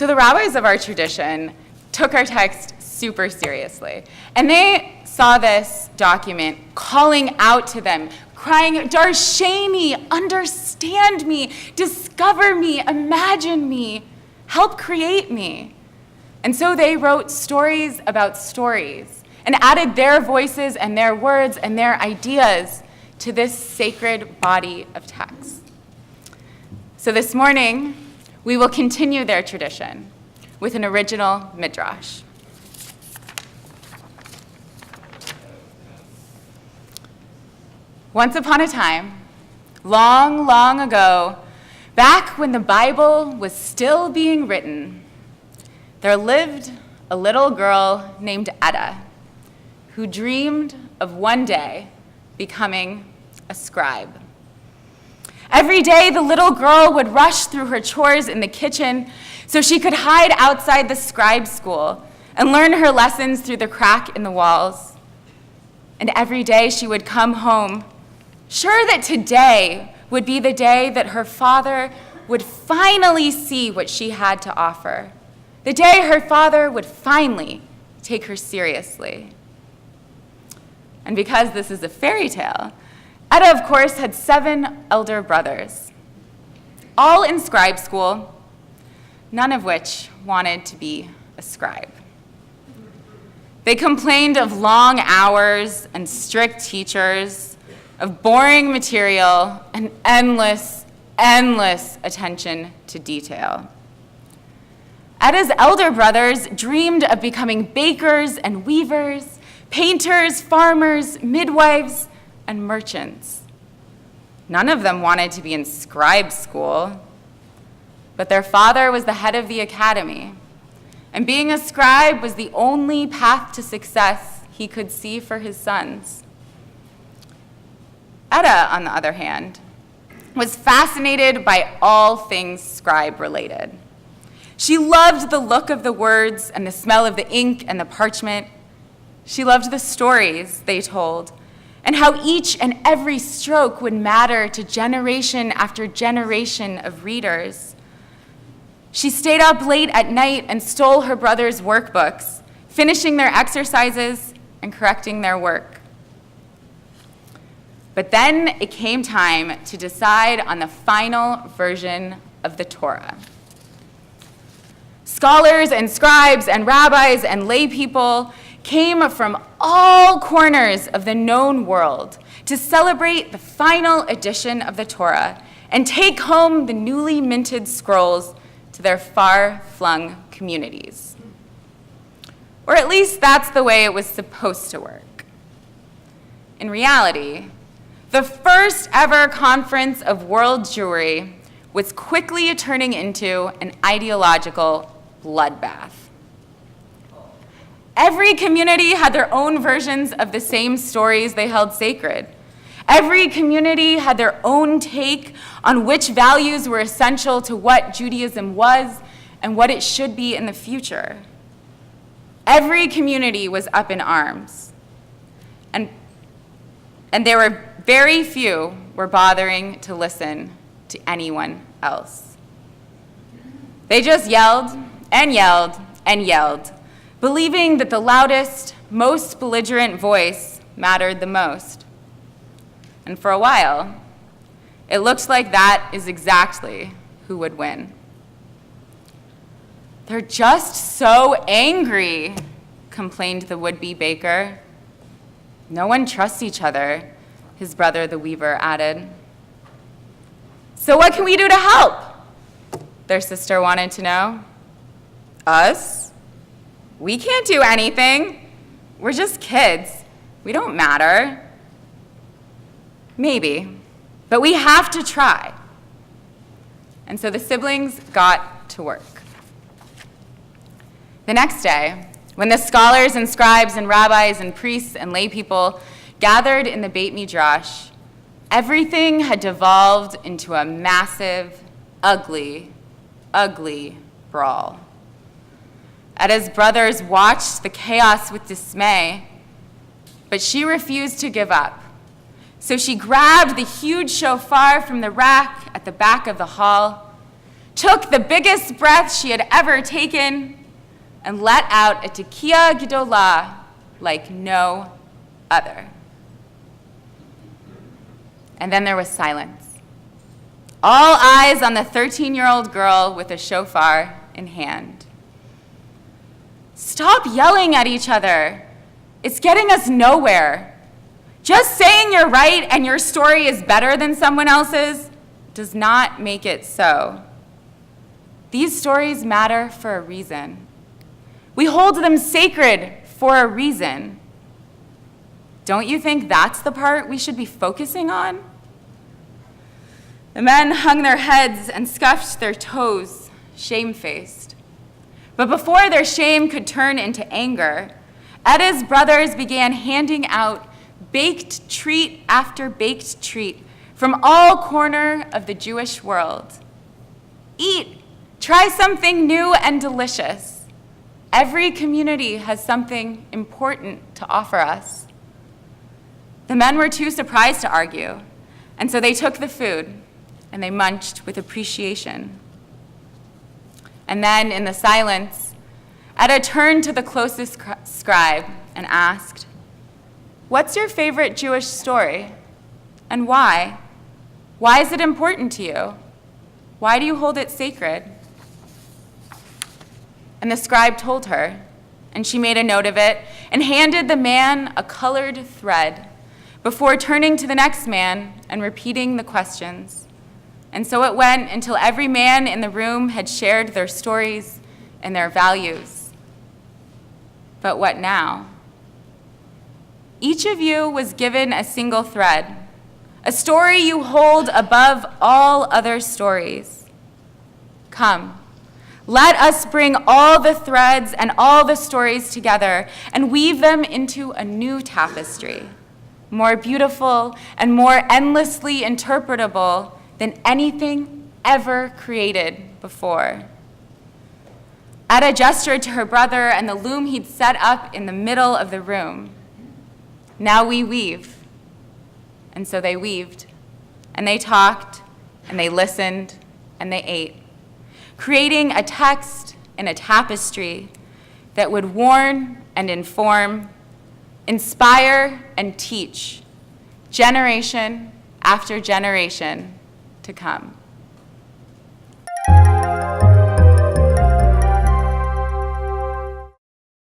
So the rabbis of our tradition took our text super seriously. And they saw this document calling out to them, crying, "Darsheni, understand me, discover me, imagine me, help create me." And so they wrote stories about stories and added their voices and their words and their ideas to this sacred body of text. So this morning, we will continue their tradition with an original Midrash. Once upon a time, long, long ago, back when the Bible was still being written, there lived a little girl named Etta who dreamed of one day becoming a scribe. Every day, the little girl would rush through her chores in the kitchen so she could hide outside the scribe school and learn her lessons through the crack in the walls. And every day she would come home, sure that today would be the day that her father would finally see what she had to offer, the day her father would finally take her seriously. And because this is a fairy tale, Etta, of course, had 7 elder brothers, all in scribe school, none of which wanted to be a scribe. They complained of long hours and strict teachers, of boring material and endless attention to detail. Etta's elder brothers dreamed of becoming bakers and weavers, painters, farmers, midwives, and merchants. None of them wanted to be in scribe school, but their father was the head of the academy, and being a scribe was the only path to success he could see for his sons. Etta, on the other hand, was fascinated by all things scribe-related. She loved the look of the words and the smell of the ink and the parchment. She loved the stories they told, and how each and every stroke would matter to generation after generation of readers. She stayed up late at night and stole her brother's workbooks, finishing their exercises and correcting their work. But then it came time to decide on the final version of the Torah. Scholars and scribes and rabbis and lay people came from all corners of the known world to celebrate the final edition of the Torah and take home the newly minted scrolls to their far-flung communities. Or at least that's the way it was supposed to work. In reality, the first ever conference of world Jewry was quickly turning into an ideological bloodbath. Every community had their own versions of the same stories they held sacred. Every community had their own take on which values were essential to what Judaism was and what it should be in the future. Every community was up in arms. And there were very few were bothering to listen to anyone else. They just yelled and yelled and yelled, believing that the loudest, most belligerent voice mattered the most. And for a while, it looked like that is exactly who would win. "They're just so angry," complained the would-be baker. "No one trusts each other," his brother the weaver added. "So what can we do to help?" their sister wanted to know. "Us? We can't do anything. We're just kids. We don't matter." "Maybe, but we have to try." And so the siblings got to work. The next day, when the scholars and scribes and rabbis and priests and lay people gathered in the Beit Midrash, everything had devolved into a massive, ugly brawl. Etta's brothers watched the chaos with dismay, but she refused to give up. So she grabbed the huge shofar from the rack at the back of the hall, took the biggest breath she had ever taken, and let out a tekiah gedolah like no other. And then there was silence. All eyes on the 13-year-old girl with a shofar in hand. Stop yelling at each other. It's getting us nowhere. Just saying you're right and your story is better than someone else's does not make it so. These stories matter for a reason. We hold them sacred for a reason. Don't you think that's the part we should be focusing on? The men hung their heads and scuffed their toes, shamefaced. But before their shame could turn into anger, Etta's brothers began handing out baked treat after baked treat from all corners of the Jewish world. Eat, try something new and delicious. Every community has something important to offer us. The men were too surprised to argue, and so they took the food and they munched with appreciation. And then in the silence, Etta turned to the closest scribe and asked, "What's your favorite Jewish story, and why? Why is it important to you? Why do you hold it sacred?" And the scribe told her, and she made a note of it and handed the man a colored thread before turning to the next man and repeating the questions. And so it went until every man in the room had shared their stories and their values. But what now? Each of you was given a single thread, a story you hold above all other stories. Come, let us bring all the threads and all the stories together and weave them into a new tapestry, more beautiful and more endlessly interpretable than anything ever created before. Etta gestured to her brother and the loom he'd set up in the middle of the room. Now we weave. And so they weaved, and they talked, and they listened, and they ate, creating a text and a tapestry that would warn and inform, inspire and teach, generation after generation to come.